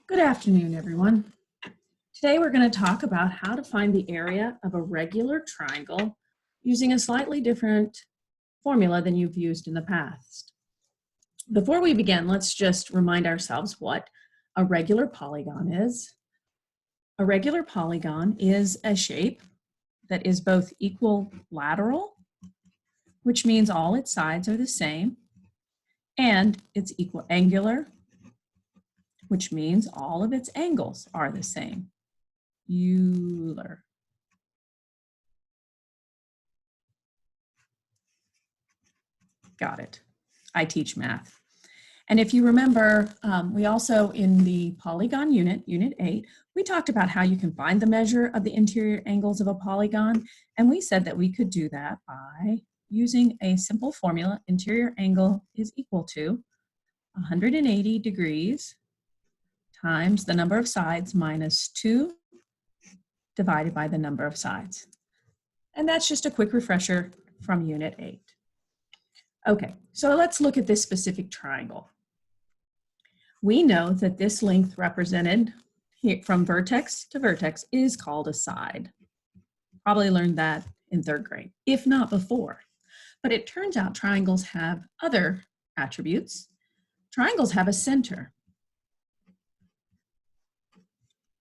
Good afternoon, everyone. Today we're going to talk about how to find the area of a regular triangle using a slightly different formula than you've used in the past. Before we begin, let's just remind ourselves what a regular polygon is. A regular polygon is a shape that is both equilateral, which means all its sides are the same, and it's equiangular, which means all of its angles are the same. Euler. Got it. I teach math. And if you remember, we also in the polygon unit, Unit 8, we talked about how you can find the measure of the interior angles of a polygon. And we said that we could do that by using a simple formula. Interior angle is equal to 180 degrees times the number of sides minus 2 divided by the number of sides. And that's just a quick refresher from Unit 8. Okay, so let's look at this specific triangle. We know that this length represented here from vertex to vertex is called a side. Probably learned that in 3rd grade, if not before. But it turns out triangles have other attributes. Triangles have a center.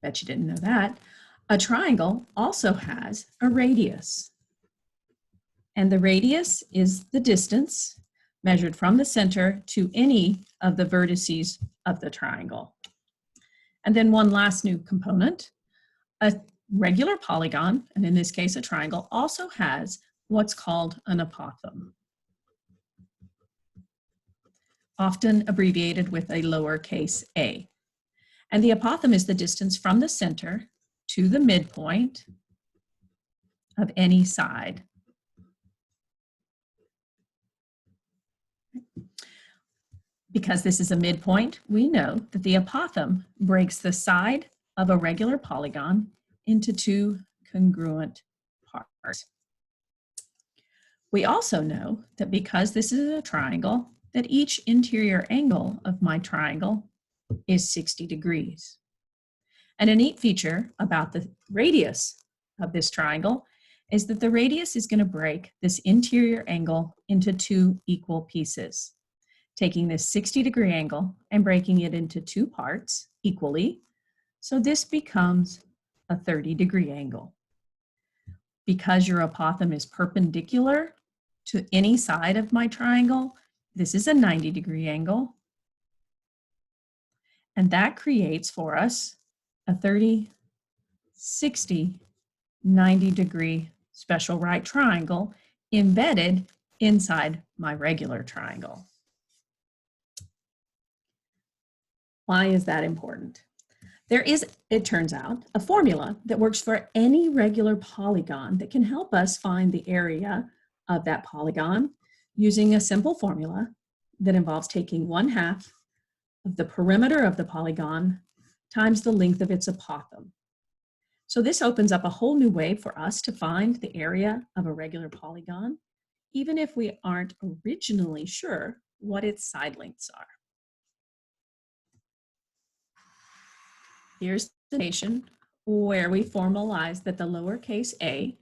Bet you didn't know that. A triangle also has a radius. And the radius is the distance measured from the center to any of the vertices of the triangle. And then one last new component, a regular polygon, and in this case a triangle, also has what's called an apothem, often abbreviated with a lowercase a. And the apothem is the distance from the center to the midpoint of any side. Because this is a midpoint, we know that the apothem breaks the side of a regular polygon into 2 congruent parts. We also know that because this is a triangle, that each interior angle of my triangle is 60 degrees. And a neat feature about the radius of this triangle is that the radius is going to break this interior angle into 2 equal pieces, taking this 60-degree angle and breaking it into 2 parts equally. So this becomes a 30-degree angle. Because your apothem is perpendicular to any side of my triangle, this is a 90-degree angle. And that creates for us a 30, 60, 90-degree special right triangle embedded inside my regular triangle. Why is that important? There is, it turns out, a formula that works for any regular polygon that can help us find the area of that polygon using a simple formula that involves taking 1/2 of the perimeter of the polygon times the length of its apothem. So this opens up a whole new way for us to find the area of a regular polygon, even if we aren't originally sure what its side lengths are. Here's the notation where we formalize that the lowercase a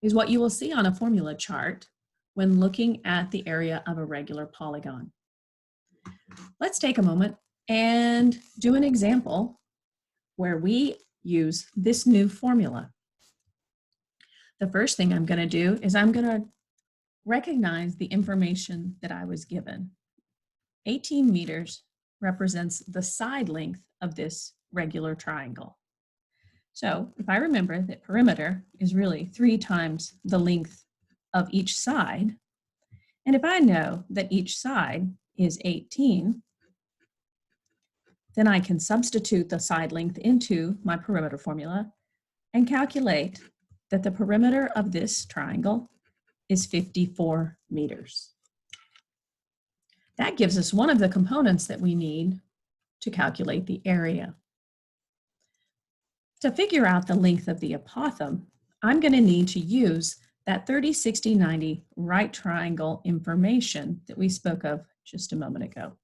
is what you will see on a formula chart when looking at the area of a regular polygon. Let's take a moment and do an example where we use this new formula. The first thing I'm going to do is I'm going to recognize the information that I was given. 18 meters represents the side length of this regular triangle. So if I remember that perimeter is really 3 times the length of each side, and if I know that each side is 18, then I can substitute the side length into my perimeter formula and calculate that the perimeter of this triangle is 54 meters. That gives us one of the components that we need to calculate the area. To figure out the length of the apothem, I'm going to need to use that 30, 60, 90 right triangle information that we spoke of just a moment ago.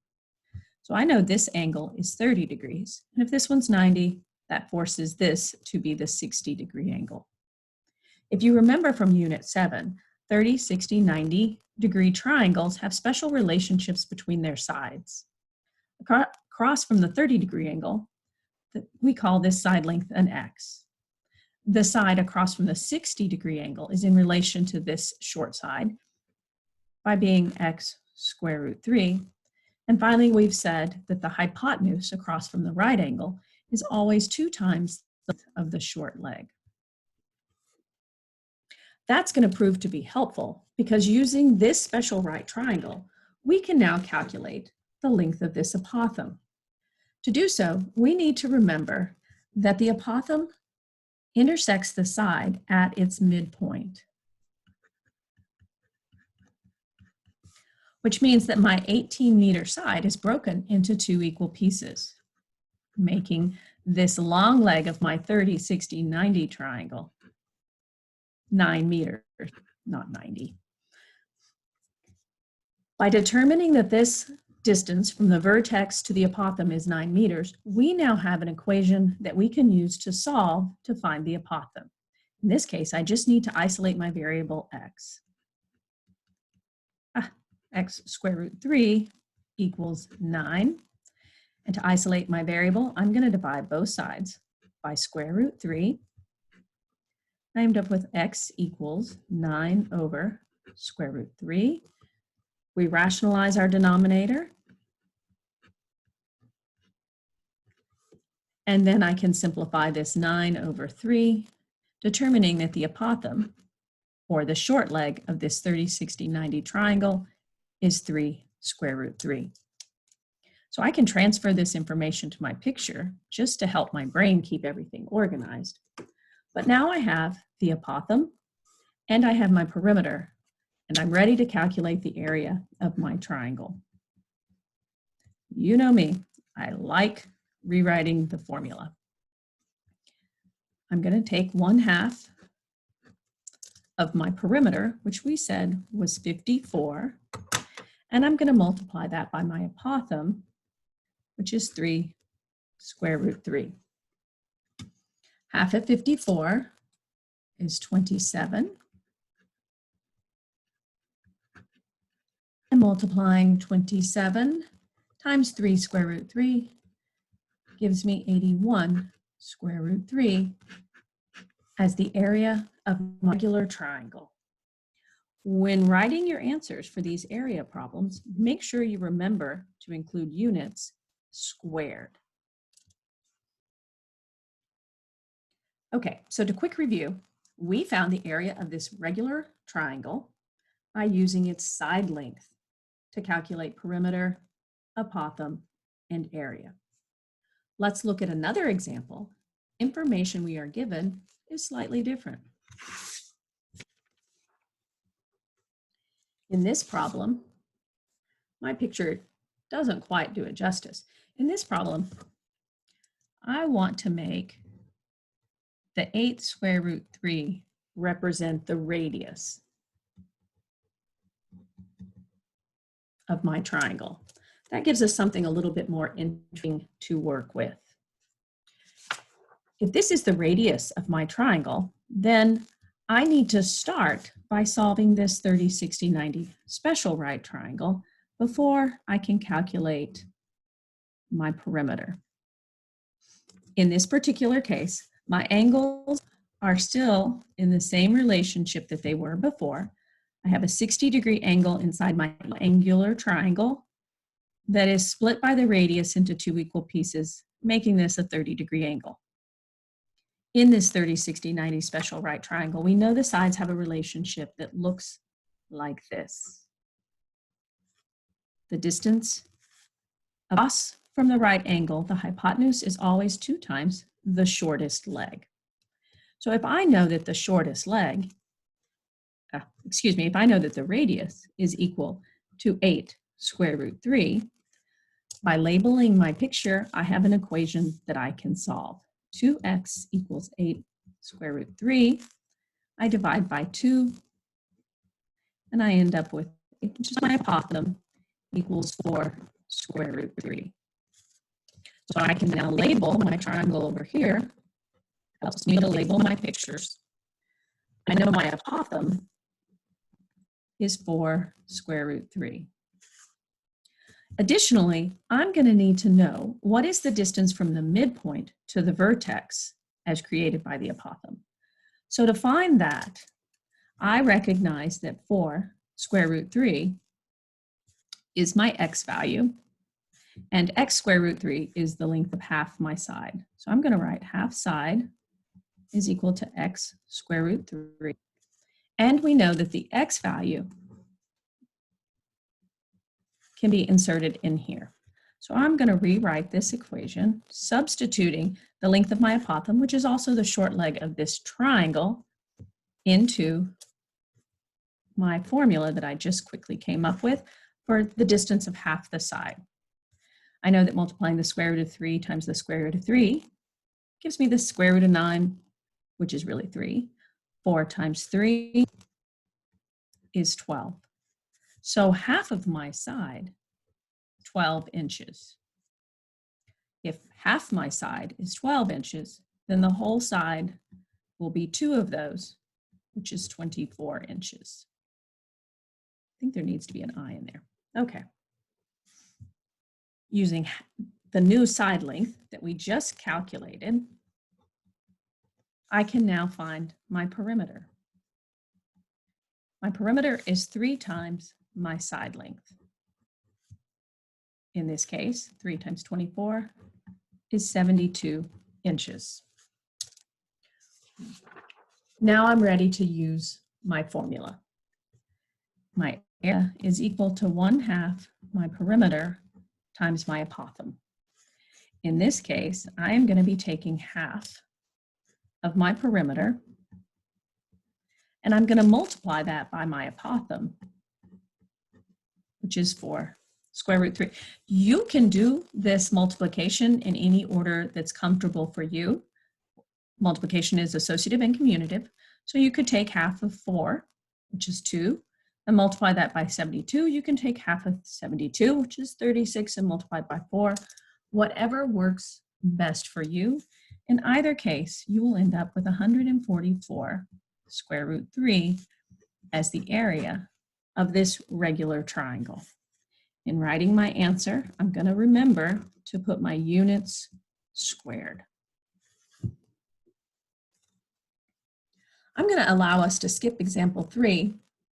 So I know this angle is 30 degrees. And if this one's 90, that forces this to be the 60-degree angle. If you remember from Unit 7, 30, 60, 90-degree triangles have special relationships between their sides. Across from the 30-degree angle, we call this side length an x. The side across from the 60-degree angle is in relation to this short side by being x square root 3. And finally, we've said that the hypotenuse across from the right angle is always 2 times the length of the short leg. That's going to prove to be helpful because using this special right triangle, we can now calculate the length of this apothem. To do so, we need to remember that the apothem intersects the side at its midpoint, which means that my 18-meter side is broken into 2 equal pieces, making this long leg of my 30, 60, 90 triangle 9 meters, not 90. By determining that this distance from the vertex to the apothem is 9 meters, we now have an equation that we can use to solve to find the apothem. In this case, I just need to isolate my variable x. X square root 3 equals 9. And to isolate my variable, I'm going to divide both sides by square root 3. I end up with x equals 9 over square root 3. We rationalize our denominator. And then I can simplify this 9 over 3, determining that the apothem, or the short leg of this 30, 60, 90 triangle, is 3 square root 3. So I can transfer this information to my picture just to help my brain keep everything organized. But now I have the apothem and I have my perimeter, and I'm ready to calculate the area of my triangle. You know me, I like rewriting the formula. I'm going to take 1/2 of my perimeter, which we said was 54, and I'm going to multiply that by my apothem, which is 3 square root 3. Half of 54 is 27. And multiplying 27 times 3 square root 3 gives me 81 square root 3 as the area of my regular triangle. When writing your answers for these area problems, make sure you remember to include units squared. Okay, so to quick review, we found the area of this regular triangle by using its side length to calculate perimeter, apothem, and area. Let's look at another example. Information we are given is slightly different. In this problem, my picture doesn't quite do it justice. In this problem, I want to make the 8 square root 3 represent the radius of my triangle. That gives us something a little bit more interesting to work with. If this is the radius of my triangle, then I need to start by solving this 30, 60, 90 special right triangle before I can calculate my perimeter. In this particular case, my angles are still in the same relationship that they were before. I have a 60-degree angle inside my angular triangle that is split by the radius into 2 equal pieces, making this a 30-degree angle. In this 30, 60, 90 special right triangle, we know the sides have a relationship that looks like this. The distance across from the right angle, the hypotenuse is always 2 times the shortest leg. So if I know that the shortest leg, if I know that the radius is equal to 8 square root 3, by labeling my picture, I have an equation that I can solve. 2x equals 8 square root 3. I divide by 2, and I end up with, which is my apothem, equals 4 square root 3. So I can now label my triangle over here. Helps me to label my pictures. I know my apothem is 4 square root 3. Additionally, I'm going to need to know what is the distance from the midpoint to the vertex as created by the apothem. So to find that, I recognize that 4 square root 3 is my x value, and x square root 3 is the length of half my side. So I'm going to write half side is equal to x square root 3. And we know that the x value can be inserted in here. So I'm going to rewrite this equation, substituting the length of my apothem, which is also the short leg of this triangle, into my formula that I just quickly came up with for the distance of half the side. I know that multiplying the square root of 3 times the square root of 3 gives me the square root of 9, which is really 3. 4 times 3 is 12. So half of my side, 12 inches. If half my side is 12 inches, then the whole side will be 2 of those, which is 24 inches. I think there needs to be an I in there. Okay. Using the new side length that we just calculated, I can now find my perimeter. My perimeter is 3 times my side length. In this case, 3 times 24 is 72 inches. Now I'm ready to use my formula. My area is equal to 1/2 my perimeter times my apothem. In this case, I am going to be taking half of my perimeter, and I'm going to multiply that by my apothem, which is 4 square root 3. You can do this multiplication in any order that's comfortable for you. Multiplication is associative and commutative. So you could take half of 4, which is 2, and multiply that by 72. You can take half of 72, which is 36, and multiply it by 4. Whatever works best for you. In either case, you will end up with 144 square root 3 as the area of this regular triangle. In writing my answer, I'm going to remember to put my units squared. I'm going to allow us to skip example 3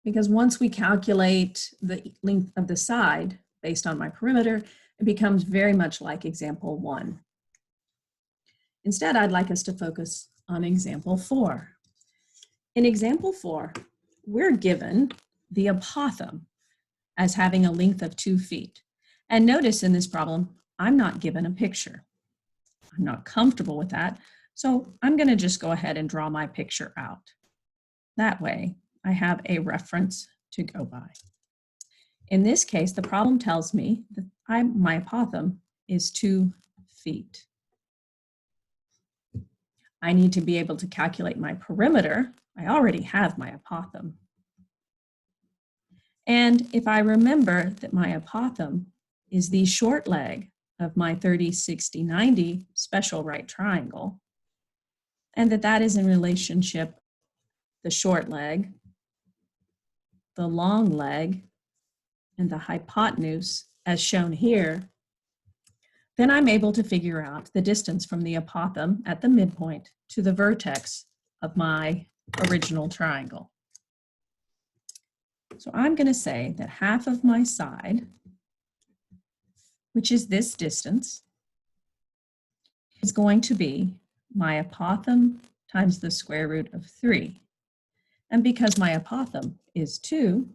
because once we calculate the length of the side based on my perimeter, it becomes very much like example 1. Instead, I'd like us to focus on example 4. In example 4, we're given the apothem as having a length of 2 feet. And notice in this problem, I'm not given a picture. I'm not comfortable with that, so I'm going to just go ahead and draw my picture out. That way, I have a reference to go by. In this case, the problem tells me that my apothem is 2 feet. I need to be able to calculate my perimeter. I already have my apothem. And if I remember that my apothem is the short leg of my 30, 60, 90 special right triangle, and that is in relationship the short leg, the long leg, and the hypotenuse as shown here, then I'm able to figure out the distance from the apothem at the midpoint to the vertex of my original triangle. So I'm going to say that half of my side, which is this distance, is going to be my apothem times the square root of 3. And because my apothem is 2,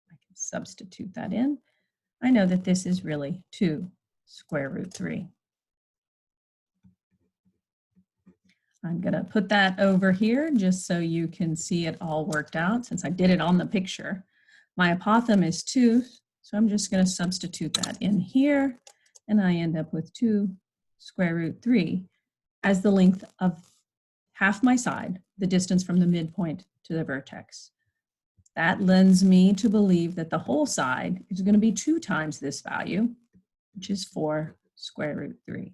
I can substitute that in. I know that this is really 2 square root 3. I'm going to put that over here just so you can see it all worked out since I did it on the picture. My apothem is 2, so I'm just going to substitute that in here, and I end up with 2 square root 3 as the length of half my side, the distance from the midpoint to the vertex. That lends me to believe that the whole side is going to be 2 times this value, which is 4 square root 3.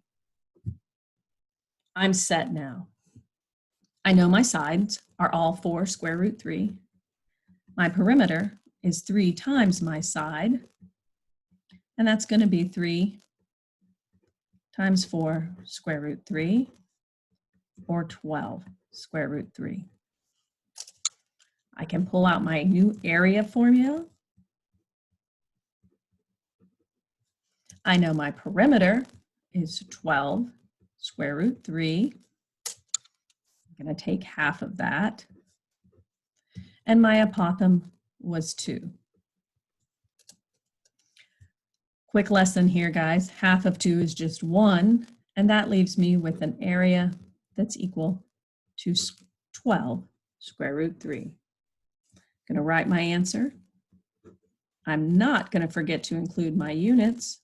I'm set now. I know my sides are all 4 square root 3. My perimeter is 3 times my side, and that's going to be 3 times 4 square root 3, or 12 square root 3. I can pull out my new area formula. I know my perimeter is 12 square root 3. I'm going to take half of that. And my apothem was 2. Quick lesson here, guys. Half of 2 is just 1, and that leaves me with an area that's equal to 12 square root 3. I'm going to write my answer. I'm not going to forget to include my units.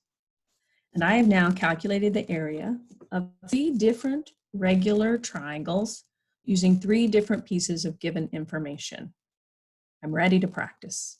And I have now calculated the area of 3 different regular triangles using 3 different pieces of given information. I'm ready to practice.